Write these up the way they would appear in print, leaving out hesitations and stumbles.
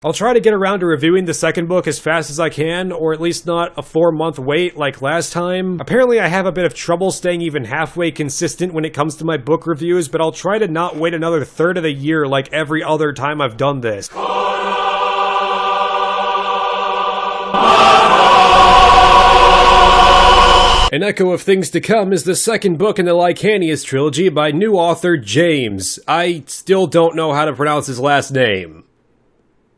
I'll try to get around to reviewing the second book as fast as I can, or at least not a 4-month wait like last time. Apparently I have a bit of trouble staying even halfway consistent when it comes to my book reviews, but I'll try to not wait another third of the year like every other time I've done this. An echo of things to come is the second book in the Lycanius trilogy by new author James. I still don't know how to pronounce his last name.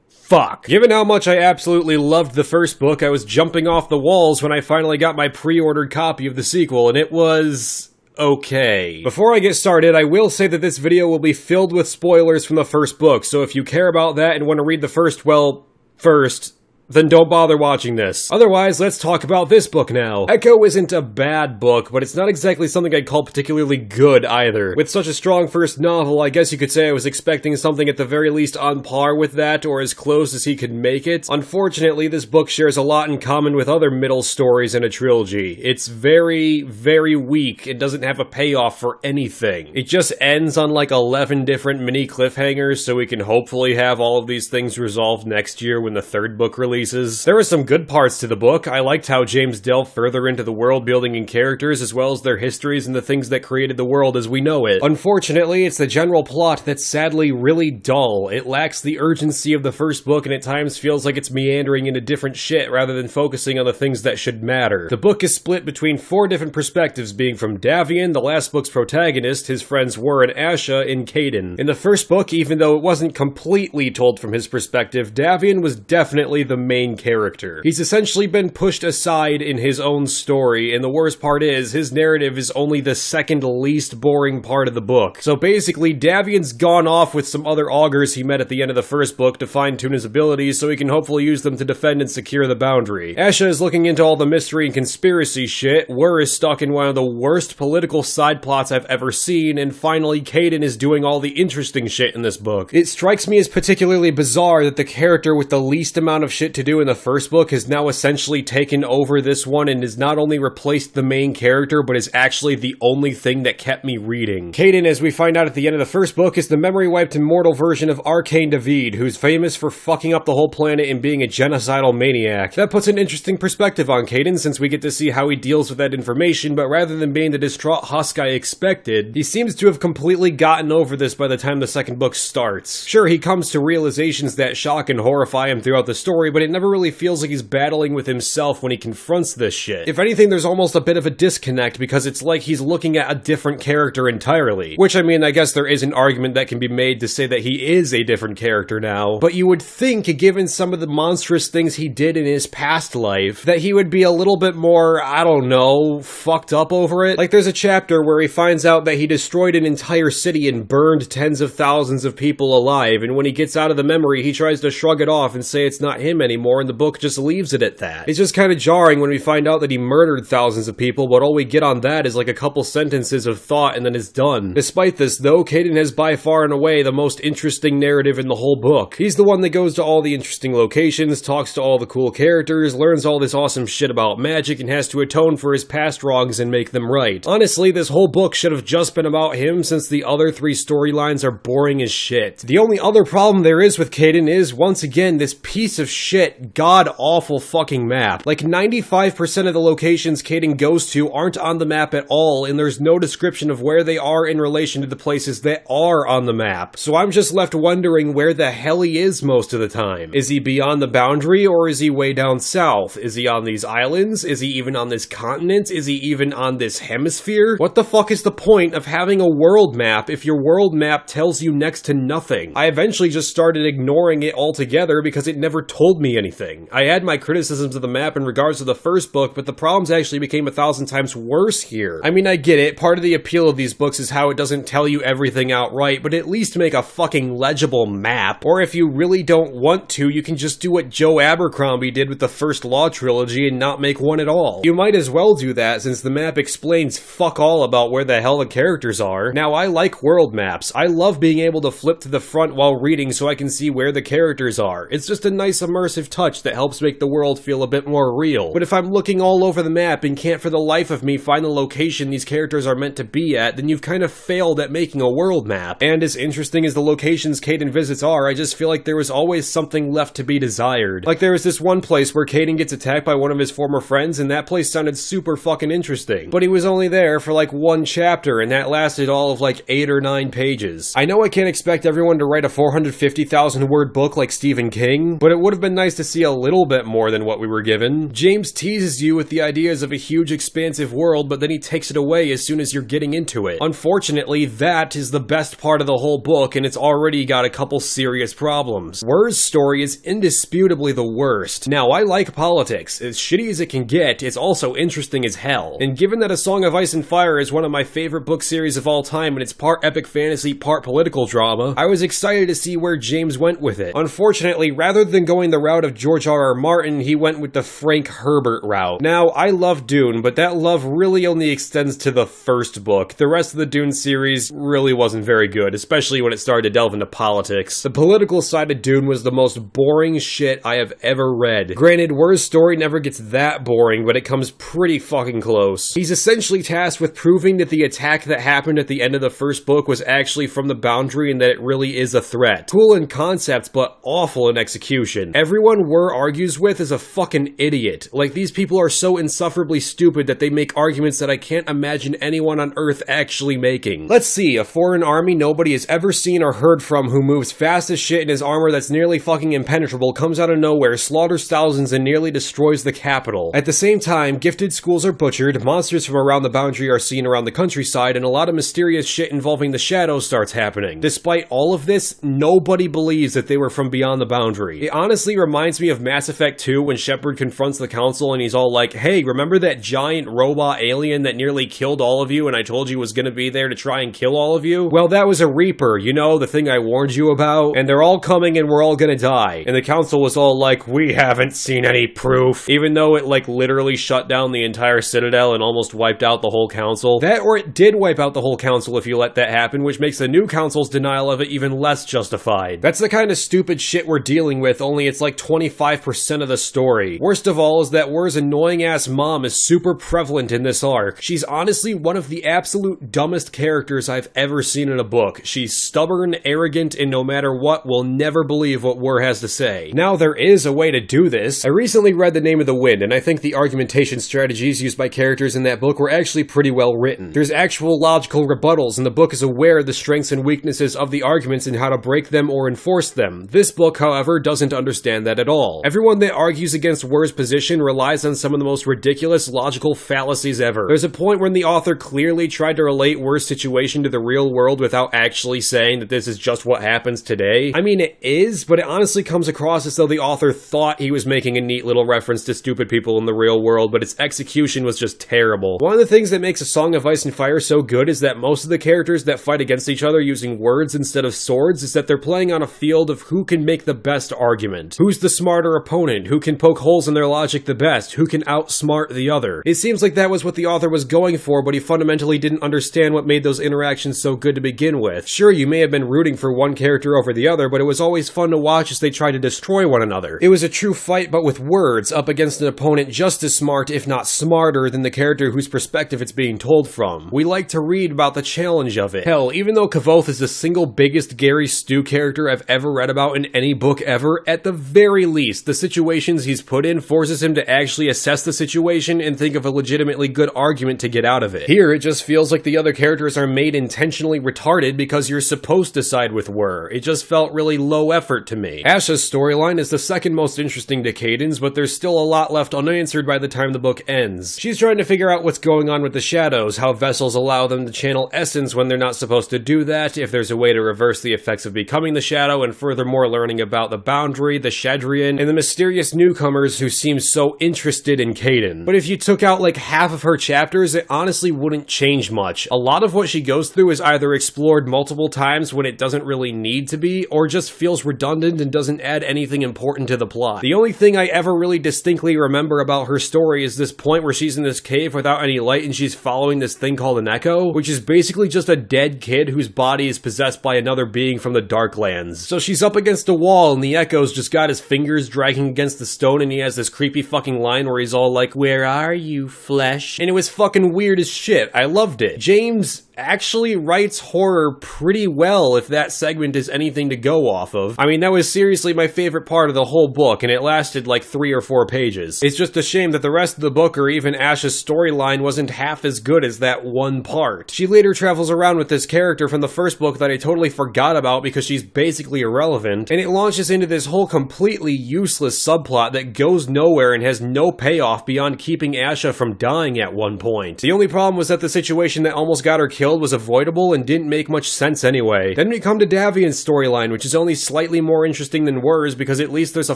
Fuck. Given how much I absolutely loved the first book, I was jumping off the walls when I finally got my pre-ordered copy of the sequel, and it was okay. Before I get started, I will say that this video will be filled with spoilers from the first book, so if you care about that and want to read the first, well, first, then don't bother watching this. Otherwise, let's talk about this book now. Echo isn't a bad book, but it's not exactly something I'd call particularly good either. With such a strong first novel, I guess you could say I was expecting something at the very least on par with that, or as close as he could make it. Unfortunately, this book shares a lot in common with other middle stories in a trilogy. It's very, very weak. It doesn't have a payoff for anything. It just ends on like 11 different mini cliffhangers, so we can hopefully have all of these things resolved next year when the third book releases. There were some good parts to the book. I liked how James delved further into the world building and characters, as well as their histories and the things that created the world as we know it. Unfortunately, it's the general plot that's sadly really dull. It lacks the urgency of the first book and at times feels like it's meandering into different shit rather than focusing on the things that should matter. The book is split between 4 different perspectives, being from Davian, the last book's protagonist, his friends Wur and Asha, and Caden. In the first book, even though it wasn't completely told from his perspective, Davian was definitely the main character. He's essentially been pushed aside in his own story, and the worst part is, his narrative is only the second least boring part of the book. So basically, Davian's gone off with some other augurs he met at the end of the first book to fine-tune his abilities so he can hopefully use them to defend and secure the boundary. Asha is looking into all the mystery and conspiracy shit, Wur is stuck in one of the worst political side plots I've ever seen, and finally Caden is doing all the interesting shit in this book. It strikes me as particularly bizarre that the character with the least amount of shit to do in the first book has now essentially taken over this one and has not only replaced the main character, but is actually the only thing that kept me reading. Caden, as we find out at the end of the first book, is the memory-wiped immortal version of Arcane David, who's famous for fucking up the whole planet and being a genocidal maniac. That puts an interesting perspective on Caden, since we get to see how he deals with that information, but rather than being the distraught husk I expected, he seems to have completely gotten over this by the time the second book starts. Sure, he comes to realizations that shock and horrify him throughout the story, but it never really feels like he's battling with himself when he confronts this shit. If anything, there's almost a bit of a disconnect because it's like he's looking at a different character entirely. Which, I mean, I guess there is an argument that can be made to say that he is a different character now, but you would think, given some of the monstrous things he did in his past life, that he would be a little bit more, I don't know, fucked up over it. Like, there's a chapter where he finds out that he destroyed an entire city and burned tens of thousands of people alive, and when he gets out of the memory, he tries to shrug it off and say it's not him anymore, and the book just leaves it at that. It's just kind of jarring when we find out that he murdered thousands of people, but all we get on that is like a couple sentences of thought and then it's done. Despite this, though, Caden has by far and away the most interesting narrative in the whole book. He's the one that goes to all the interesting locations, talks to all the cool characters, learns all this awesome shit about magic, and has to atone for his past wrongs and make them right. Honestly, this whole book should have just been about him, since the other 3 storylines are boring as shit. The only other problem there is with Caden is, once again, this piece of shit, god-awful fucking map. Like, 95% of the locations Caden goes to aren't on the map at all, and there's no description of where they are in relation to the places that are on the map. So I'm just left wondering where the hell he is most of the time. Is he beyond the boundary, or is he way down south? Is he on these islands? Is he even on this continent? Is he even on this hemisphere? What the fuck is the point of having a world map if your world map tells you next to nothing? I eventually just started ignoring it altogether because it never told me anything. I had my criticisms of the map in regards to the first book, but the problems actually became 1,000 times worse here. I mean, I get it, part of the appeal of these books is how it doesn't tell you everything outright, but at least make a fucking legible map. Or if you really don't want to, you can just do what Joe Abercrombie did with the first Law trilogy and not make one at all. You might as well do that, since the map explains fuck all about where the hell the characters are. Now, I like world maps. I love being able to flip to the front while reading so I can see where the characters are. It's just a nice immersive immersive touch that helps make the world feel a bit more real. But if I'm looking all over the map and can't for the life of me find the location these characters are meant to be at, then you've kind of failed at making a world map. And as interesting as the locations Caden visits are, I just feel like there was always something left to be desired. Like there was this one place where Caden gets attacked by one of his former friends, and that place sounded super fucking interesting. But he was only there for like one chapter, and that lasted all of like 8 or 9 pages. I know I can't expect everyone to write a 450,000 word book like Stephen King, but it would have been nice to see a little bit more than what we were given. James teases you with the ideas of a huge expansive world, but then he takes it away as soon as you're getting into it. Unfortunately, that is the best part of the whole book, and it's already got a couple serious problems. Wur's story is indisputably the worst. Now, I like politics. As shitty as it can get, it's also interesting as hell. And given that A Song of Ice and Fire is one of my favorite book series of all time, and it's part epic fantasy, part political drama, I was excited to see where James went with it. Unfortunately, rather than going the route of George R.R. Martin, he went with the Frank Herbert route. Now, I love Dune, but that love really only extends to the first book. The rest of the Dune series really wasn't very good, especially when it started to delve into politics. The political side of Dune was the most boring shit I have ever read. Granted, Wur's story never gets that boring, but it comes pretty fucking close. He's essentially tasked with proving that the attack that happened at the end of the first book was actually from the Boundary and that it really is a threat. Cool in concept, but awful in execution. Everyone Wur argues with is a fucking idiot. Like, these people are so insufferably stupid that they make arguments that I can't imagine anyone on Earth actually making. Let's see, a foreign army nobody has ever seen or heard from who moves fast as shit in his armor that's nearly fucking impenetrable comes out of nowhere, slaughters thousands, and nearly destroys the capital. At the same time, gifted schools are butchered, monsters from around the Boundary are seen around the countryside, and a lot of mysterious shit involving the Shadows starts happening. Despite all of this, nobody believes that they were from beyond the Boundary. It honestly reminds me of Mass Effect 2 when Shepard confronts the Council and he's all like, hey, remember that giant robot alien that nearly killed all of you and I told you was gonna be there to try and kill all of you? Well, that was a Reaper, you know, the thing I warned you about? And they're all coming and we're all gonna die. And the Council was all like, we haven't seen any proof. Even though it like literally shut down the entire Citadel and almost wiped out the whole Council. That, or it did wipe out the whole Council if you let that happen, which makes the new Council's denial of it even less justified. That's the kind of stupid shit we're dealing with, only it's like 25% of the story. Worst of all is that Wur's annoying ass mom is super prevalent in this arc. She's honestly one of the absolute dumbest characters I've ever seen in a book. She's stubborn, arrogant, and no matter what, will never believe what Wur has to say. Now, there is a way to do this. I recently read The Name of the Wind, and I think the argumentation strategies used by characters in that book were actually pretty well written. There's actual logical rebuttals, and the book is aware of the strengths and weaknesses of the arguments and how to break them or enforce them. This book, however, doesn't understand that at all. Everyone that argues against Wur's position relies on some of the most ridiculous logical fallacies ever. There's a point when the author clearly tried to relate Wur's situation to the real world without actually saying that this is just what happens today. I mean, it is, but it honestly comes across as though the author thought he was making a neat little reference to stupid people in the real world, but its execution was just terrible. One of the things that makes A Song of Ice and Fire so good is that most of the characters that fight against each other using words instead of swords is that they're playing on a field of who can make the best argument. Who's the smarter opponent? Who can poke holes in their logic the best? Who can outsmart the other? It seems like that was what the author was going for, but he fundamentally didn't understand what made those interactions so good to begin with. Sure, you may have been rooting for one character over the other, but it was always fun to watch as they tried to destroy one another. It was a true fight, but with words, up against an opponent just as smart, if not smarter, than the character whose perspective it's being told from. We like to read about the challenge of it. Hell, even though Kavoth is the single biggest Gary Stu character I've ever read about in any book ever, at the very least, the situations he's put in forces him to actually assess the situation and think of a legitimately good argument to get out of it. Here, it just feels like the other characters are made intentionally retarded because you're supposed to side with Wur. It just felt really low effort to me. Asha's storyline is the second most interesting to Caden's, but there's still a lot left unanswered by the time the book ends. She's trying to figure out what's going on with the Shadows, how vessels allow them to channel essence when they're not supposed to do that, if there's a way to reverse the effects of becoming the Shadow, and furthermore learning about the Boundary, the Shadrian, and the mysterious newcomers who seem so interested in Caden. But if you took out like half of her chapters, it honestly wouldn't change much. A lot of what she goes through is either explored multiple times when it doesn't really need to be, or just feels redundant and doesn't add anything important to the plot. The only thing I ever really distinctly remember about her story is this point where she's in this cave without any light and she's following this thing called an echo, which is basically just a dead kid whose body is possessed by another being from the Darklands. So she's up against a wall and the echo's just got his fingers dragging against the stone, and he has this creepy fucking line where he's all like, "Where are you, flesh?" And it was fucking weird as shit. I loved it. James actually writes horror pretty well, if that segment is anything to go off of. I mean, that was seriously my favorite part of the whole book, and it lasted like 3 or 4 pages. It's just a shame that the rest of the book, or even Ash's storyline, wasn't half as good as that one part. She later travels around with this character from the first book that I totally forgot about because she's basically irrelevant, and it launches into this whole completely useless subplot that goes nowhere and has no payoff beyond keeping Asha from dying at one point. The only problem was that the situation that almost got her killed was avoidable and didn't make much sense anyway. Then we come to Davian's storyline, which is only slightly more interesting than Wur's because at least there's a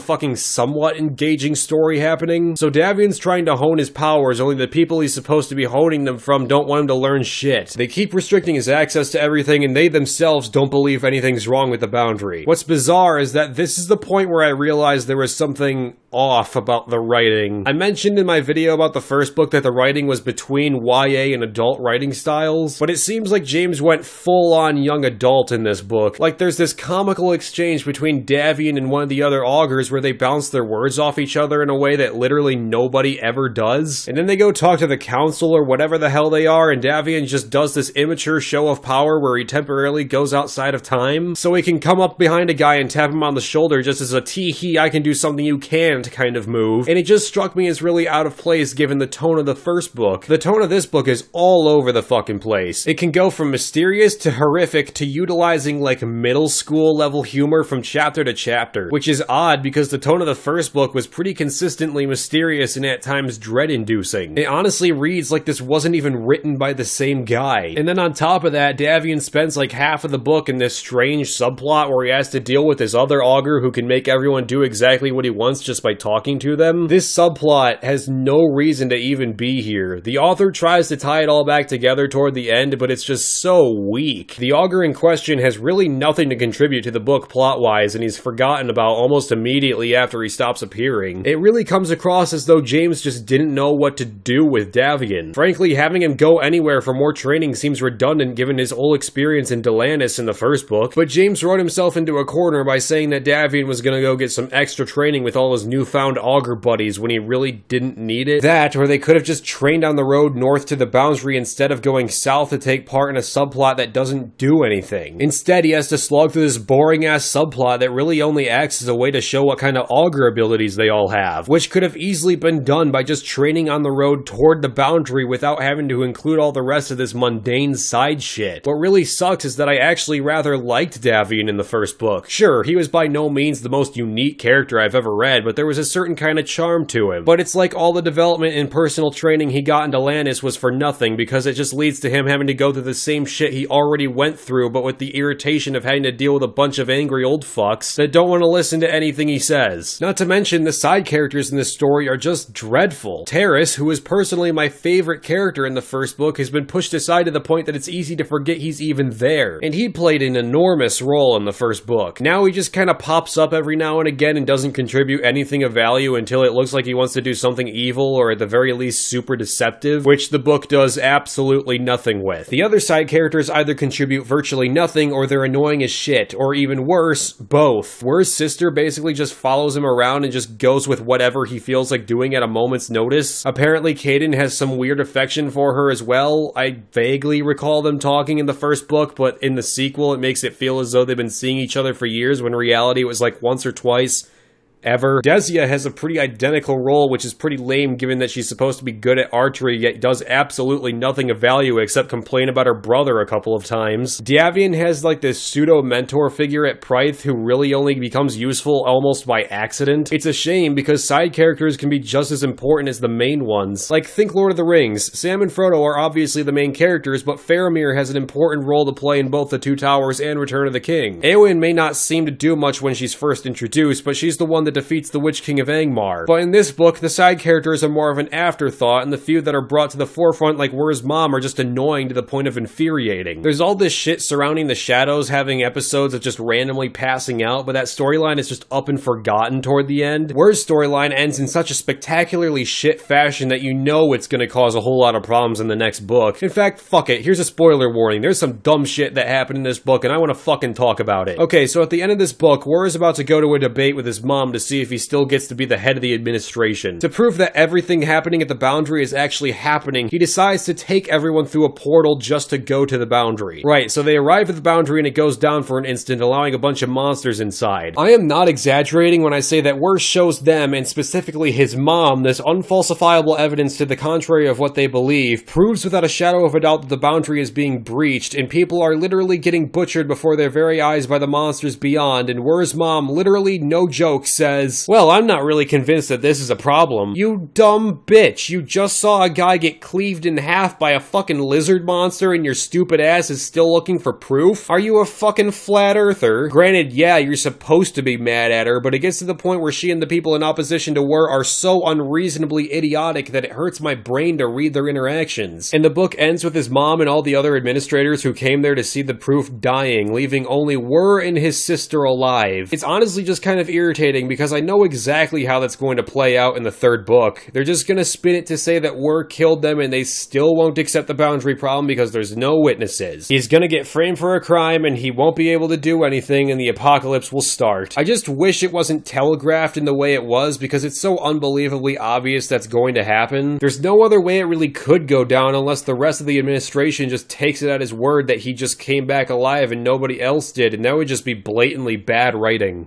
fucking somewhat engaging story happening. So Davian's trying to hone his powers, only the people he's supposed to be honing them from don't want him to learn shit. They keep restricting his access to everything, and they themselves don't believe anything's wrong with the boundary. What's bizarre is that this is the point where I realized there was something off about the writing. I mentioned in my video about the first book that the writing was between YA and adult writing styles, but it seems like James went full-on young adult in this book. Like, there's this comical exchange between Davian and one of the other augurs where they bounce their words off each other in a way that literally nobody ever does, and then they go talk to the council or whatever the hell they are, and Davian just does this immature show of power where he temporarily goes outside of time, so he can come up behind a guy and tap him on the shoulder just as a tee-hee, I can do something you can't kind of move, and it just struck me as really out of place given the tone of the first book. The tone of this book is all over the fucking place. It can go from mysterious to horrific to utilizing like middle school level humor from chapter to chapter, which is odd because the tone of the first book was pretty consistently mysterious and at times dread-inducing. It honestly reads like this wasn't even written by the same guy. And then on top of that, Davian spends like half of the book in this strange subplot where he has to deal with this other augur who can make everyone do exactly what he wants just by talking to them. This subplot has no reason to even be here. The author tries to tie it all back together toward the end, but it's just so weak. The augur in question has really nothing to contribute to the book plot-wise, and he's forgotten about almost immediately after he stops appearing. It really comes across as though James just didn't know what to do with Davian. Frankly, having him go anywhere for more training seems redundant given his whole experience in Delanus in the first book, but James wrote himself into a corner by saying that Davian was gonna go get some extra training with all his newfound augur buddies when he really didn't need it. That, or they could have just trained on the road north to the boundary instead of going south to take part in a subplot that doesn't do anything. Instead, he has to slog through this boring-ass subplot that really only acts as a way to show what kind of augur abilities they all have, which could have easily been done by just training on the road toward the boundary without having to include all the rest of this mundane side shit. What really sucks is that I actually rather liked Davian in the first book. Sure, he was by no means the most unique character I've ever read, but there was a certain kind of charm to him. But it's like all the development and personal training he got in Delanus was for nothing because it just leads to him having to go through the same shit he already went through, but with the irritation of having to deal with a bunch of angry old fucks that don't want to listen to anything he says. Not to mention, the side characters in this story are just dreadful. Terrace, who is personally my favorite character in the first book, has been pushed aside to the point that it's easy to forget he's even there, and he played an enormous role in the first book. Now he just kind of pops up every now and again and doesn't contribute anything of value until it looks like he wants to do something evil or at the very least super deceptive, which the book does absolutely nothing with. The other side characters either contribute virtually nothing or they're annoying as shit, or even worse, both. Wur's sister basically just follows him around and just goes with whatever he feels like doing at a moment's notice. Apparently Caden has some weird affection for her as well. I vaguely recall them talking in the first book, but in the sequel it makes it feel as though they've been seeing each other for years when in reality it was like once or twice ever. Desia has a pretty identical role, which is pretty lame given that she's supposed to be good at archery, yet does absolutely nothing of value except complain about her brother a couple of times. Davian has like this pseudo-mentor figure at Prythe who really only becomes useful almost by accident. It's a shame because side characters can be just as important as the main ones. Like, think Lord of the Rings. Sam and Frodo are obviously the main characters, but Faramir has an important role to play in both The Two Towers and Return of the King. Éowyn may not seem to do much when she's first introduced, but she's the one that defeats the Witch King of Angmar. But in this book, the side characters are more of an afterthought, and the few that are brought to the forefront, like Wur's mom, are just annoying to the point of infuriating. There's all this shit surrounding the Shadows having episodes of just randomly passing out, but that storyline is just up and forgotten toward the end. Wur's storyline ends in such a spectacularly shit fashion that you know it's gonna cause a whole lot of problems in the next book. In fact, fuck it, here's a spoiler warning. There's some dumb shit that happened in this book, and I want to fucking talk about it. Okay, so at the end of this book, Wur is about to go to a debate with his mom to see if he still gets to be the head of the administration. To prove that everything happening at the boundary is actually happening, he decides to take everyone through a portal just to go to the boundary. Right, so they arrive at the boundary and it goes down for an instant, allowing a bunch of monsters inside. I am not exaggerating when I say that Wirth shows them, and specifically his mom, this unfalsifiable evidence to the contrary of what they believe, proves without a shadow of a doubt that the boundary is being breached, and people are literally getting butchered before their very eyes by the monsters beyond, and Wirth's mom, literally no joke, says, "Well, I'm not really convinced that this is a problem." You dumb bitch, you just saw a guy get cleaved in half by a fucking lizard monster and your stupid ass is still looking for proof? Are you a fucking flat earther? Granted, yeah, you're supposed to be mad at her, but it gets to the point where she and the people in opposition to Wirth are so unreasonably idiotic that it hurts my brain to read their interactions. And the book ends with his mom and all the other administrators who came there to see the proof dying, leaving only Wirth and his sister alive. It's honestly just kind of irritating because I know exactly how that's going to play out in the third book. They're just gonna spin it to say that Wirth killed them and they still won't accept the boundary problem because there's no witnesses. He's gonna get framed for a crime and he won't be able to do anything and the apocalypse will start. I just wish it wasn't telegraphed in the way it was because it's so unbelievably obvious that's going to happen. There's no other way it really could go down unless the rest of the administration just takes it at his word that he just came back alive and nobody else did, and that would just be blatantly bad writing.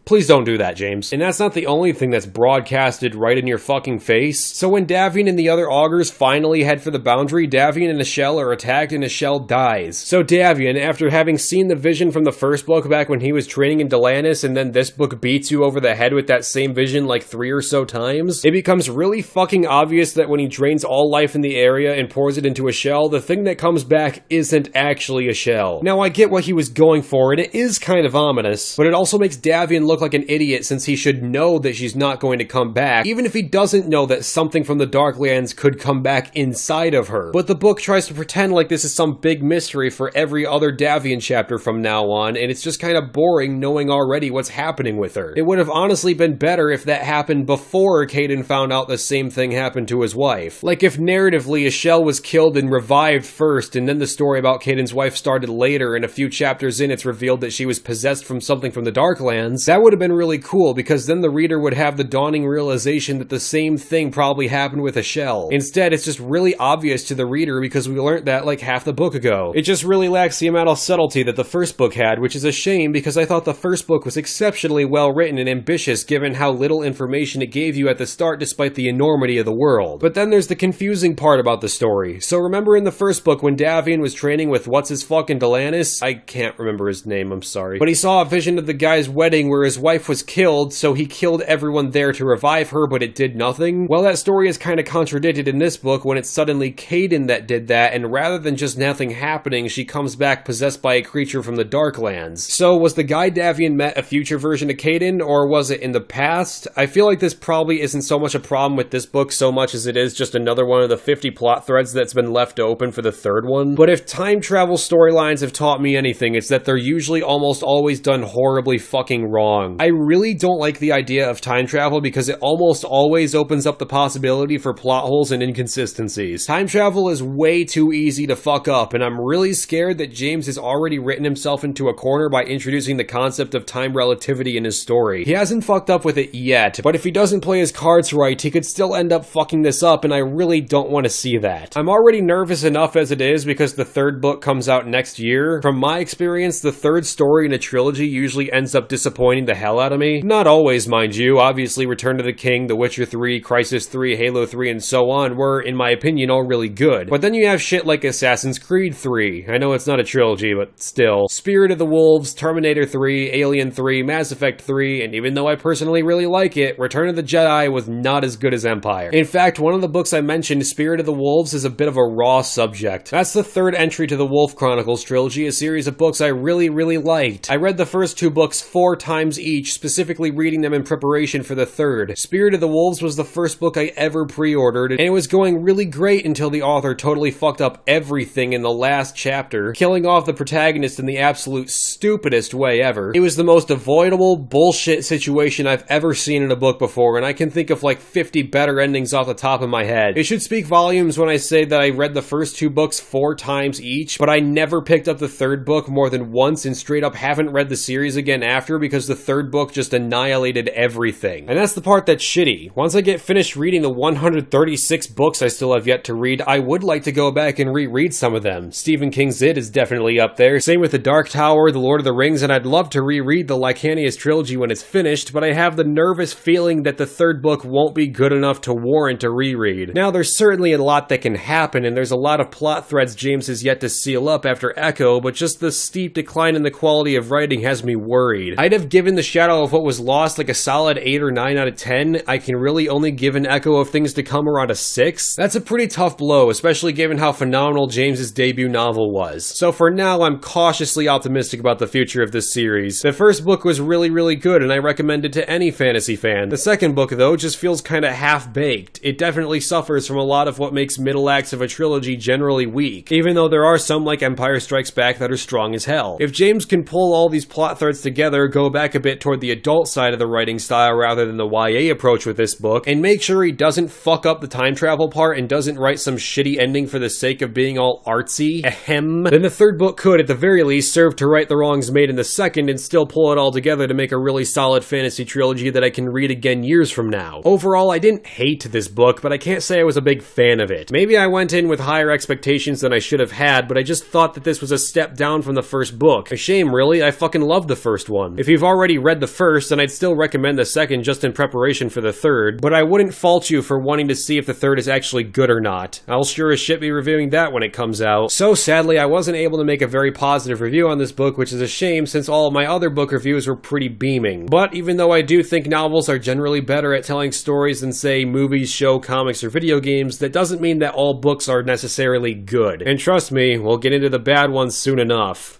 Please don't do that, James. And that's not the only thing that's broadcasted right in your fucking face. So when Davian and the other augurs finally head for the boundary, Davian and Ishelle are attacked and Ishelle dies. So Davian, after having seen the vision from the first book back when he was training in Delanis, and then this book beats you over the head with that same vision like 3 or so times, it becomes really fucking obvious that when he drains all life in the area and pours it into Ishelle, the thing that comes back isn't actually Ishelle. Now I get what he was going for, and it is kind of ominous, but it also makes Davian look like an idiot since he should know that she's not going to come back, even if he doesn't know that something from the Darklands could come back inside of her. But the book tries to pretend like this is some big mystery for every other Davian chapter from now on, and it's just kind of boring knowing already what's happening with her. It would have honestly been better if that happened before Caden found out the same thing happened to his wife. Like if narratively Ishelle was killed and revived first, and then the story about Caden's wife started later, and a few chapters in it's revealed that she was possessed from something from the Darklands, that would have been really cool because then the reader would have the dawning realization that the same thing probably happened with Ishelle. Instead, it's just really obvious to the reader because we learned that like half the book ago. It just really lacks the amount of subtlety that the first book had, which is a shame because I thought the first book was exceptionally well written and ambitious given how little information it gave you at the start despite the enormity of the world. But then there's the confusing part about the story. So remember in the first book when Davian was training with what's his fucking Delanis? I can't remember his name, I'm sorry. But he saw a vision of the guy's wedding where his wife was killed, so he killed everyone there to revive her, but it did nothing. Well, that story is kind of contradicted in this book when it's suddenly Caden that did that, and rather than just nothing happening, she comes back possessed by a creature from the Darklands. So was the guy Davian met a future version of Caden, or was it in the past? I feel like this probably isn't so much a problem with this book so much as it is just another one of the 50 plot threads that's been left open for the third one. But if time travel storylines have taught me anything, it's that they're usually almost always done horribly fucking wrong. I really don't like the idea of time travel because it almost always opens up the possibility for plot holes and inconsistencies. Time travel is way too easy to fuck up, and I'm really scared that James has already written himself into a corner by introducing the concept of time relativity in his story. He hasn't fucked up with it yet, but if he doesn't play his cards right, he could still end up fucking this up, and I really don't want to see that. I'm already nervous enough as it is because the third book comes out next year. From my experience, the third story in a trilogy usually ends up disappointing the hell out of me. Not always, mind you. Obviously, Return to the King, The Witcher 3, Crysis 3, Halo 3, and so on were, in my opinion, all really good. But then you have shit like Assassin's Creed 3. I know it's not a trilogy, but still. Spirit of the Wolves, Terminator 3, Alien 3, Mass Effect 3, and even though I personally really like it, Return of the Jedi was not as good as Empire. In fact, one of the books I mentioned, Spirit of the Wolves, is a bit of a raw subject. That's the third entry to the Wolf Chronicles trilogy, a series of books I really liked. I read the first 2 books 4 times each, specifically reading them in preparation for the third. Spirit of the Wolves was the first book I ever pre-ordered, and it was going really great until the author totally fucked up everything in the last chapter, killing off the protagonist in the absolute stupidest way ever. It was the most avoidable bullshit situation I've ever seen in a book before, and I can think of like 50 better endings off the top of my head. It should speak volumes when I say that I read the first 2 books 4 times each, but I never picked up the third book more than once and straight up haven't read the series again after because the third book just annihilated everything. And that's the part that's shitty. Once I get finished reading the 136 books I still have yet to read, I would like to go back and reread some of them. Stephen King's It is definitely up there. Same with The Dark Tower, The Lord of the Rings, and I'd love to reread the Lycanius trilogy when it's finished, but I have the nervous feeling that the third book won't be good enough to warrant a reread. Now, there's certainly a lot that can happen, and there's a lot of plot threads James has yet to seal up after Echo, but just the steep decline in the quality of writing has me worried. I'd have given The Shadow of What Was Lost like a solid 8 or 9 out of 10. I can really only give an Echo of Things to Come around a 6. That's a pretty tough blow, especially given how phenomenal James's debut novel was. So for now, I'm cautiously optimistic about the future of this series. The first book was really good, and I recommend it to any fantasy fan. The second book, though, just feels kinda half-baked. It definitely suffers from a lot of what makes middle acts of a trilogy generally weak, even though there are some like Empire Strikes Back that are strong as hell. If James can pull all these plot threads together, go back a bit toward the adult side of the writing style rather than the YA approach with this book, and make sure he doesn't fuck up the time travel part and doesn't write some shitty ending for the sake of being all artsy, then the third book could, at the very least, serve to right the wrongs made in the second and still pull it all together to make a really solid fantasy trilogy that I can read again years from now. Overall, I didn't hate this book, but I can't say I was a big fan of it. Maybe I went in with higher expectations than I should have had, but I just thought that this was a step down from the first book. A shame, really. I fucking loved the first one. If you've already read the first, then I'd still recommend the second just in preparation for the third, but I wouldn't fault you for wanting to see if the third is actually good or not. I'll sure as shit be reviewing that when it comes out. So sadly, I wasn't able to make a very positive review on this book, which is a shame since all of my other book reviews were pretty beaming. But even though I do think novels are generally better at telling stories than, say, movies, show, comics, or video games, that doesn't mean that all books are necessarily good. And trust me, we'll get into the bad ones soon enough.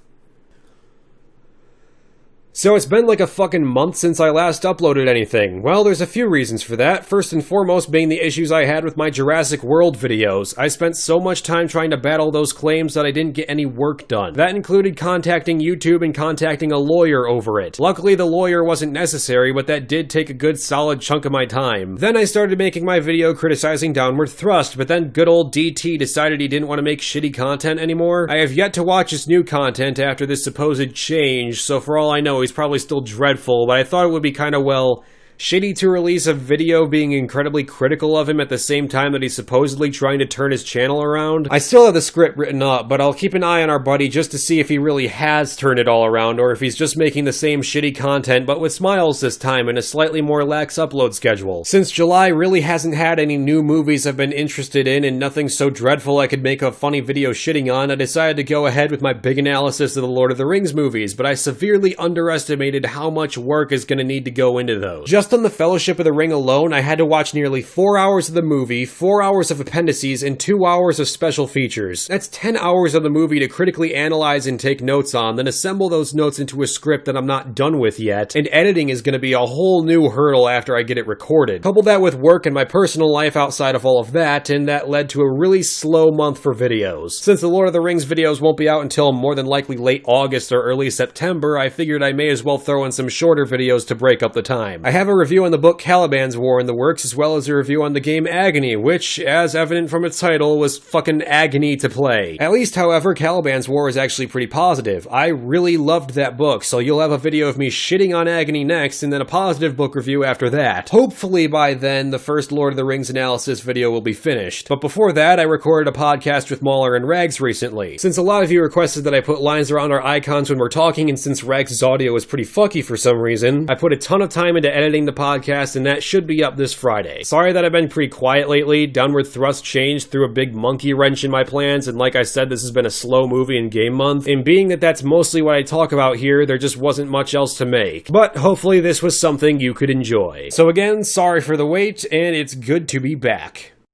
So it's been like a fucking month since I last uploaded anything. Well, there's a few reasons for that. First and foremost being the issues I had with my Jurassic World videos. I spent so much time trying to battle those claims that I didn't get any work done. That included contacting YouTube and contacting a lawyer over it. Luckily, the lawyer wasn't necessary, but that did take a good solid chunk of my time. Then I started making my video criticizing Downward Thrust, but then good old DT decided he didn't want to make shitty content anymore. I have yet to watch his new content after this supposed change, so for all I know, he's probably still dreadful, but I thought it would be kind of, well, shitty to release a video being incredibly critical of him at the same time that he's supposedly trying to turn his channel around. I still have the script written up, but I'll keep an eye on our buddy just to see if he really has turned it all around or if he's just making the same shitty content but with smiles this time and a slightly more lax upload schedule. Since July really hasn't had any new movies I've been interested in and nothing so dreadful I could make a funny video shitting on, I decided to go ahead with my big analysis of the Lord of the Rings movies, but I severely underestimated how much work is going to need to go into those. Just on the Fellowship of the Ring alone, I had to watch nearly 4 hours of the movie, 4 hours of appendices, and 2 hours of special features. That's 10 hours of the movie to critically analyze and take notes on, then assemble those notes into a script that I'm not done with yet, and editing is going to be a whole new hurdle after I get it recorded. Couple that with work and my personal life outside of all of that, and that led to a really slow month for videos. Since the Lord of the Rings videos won't be out until more than likely late August or early September, I figured I may as well throw in some shorter videos to break up the time. I have a review on the book Caliban's War in the works, as well as a review on the game Agony, which, as evident from its title, was fucking agony to play. At least, however, Caliban's War is actually pretty positive. I really loved that book, so you'll have a video of me shitting on Agony next, and then a positive book review after that. Hopefully by then, the first Lord of the Rings analysis video will be finished. But before that, I recorded a podcast with Mauler and Rags recently. Since a lot of you requested that I put lines around our icons when we're talking, and since Rags' audio is pretty fucky for some reason, I put a ton of time into editing the podcast, and that should be up this Friday. Sorry that I've been pretty quiet lately. Downward Thrust changed threw a big monkey wrench in my plans, and like I said, this has been a slow movie and game month, and being that that's mostly what I talk about here, there just wasn't much else to make. But hopefully this was something you could enjoy. So again, sorry for the wait, and it's good to be back.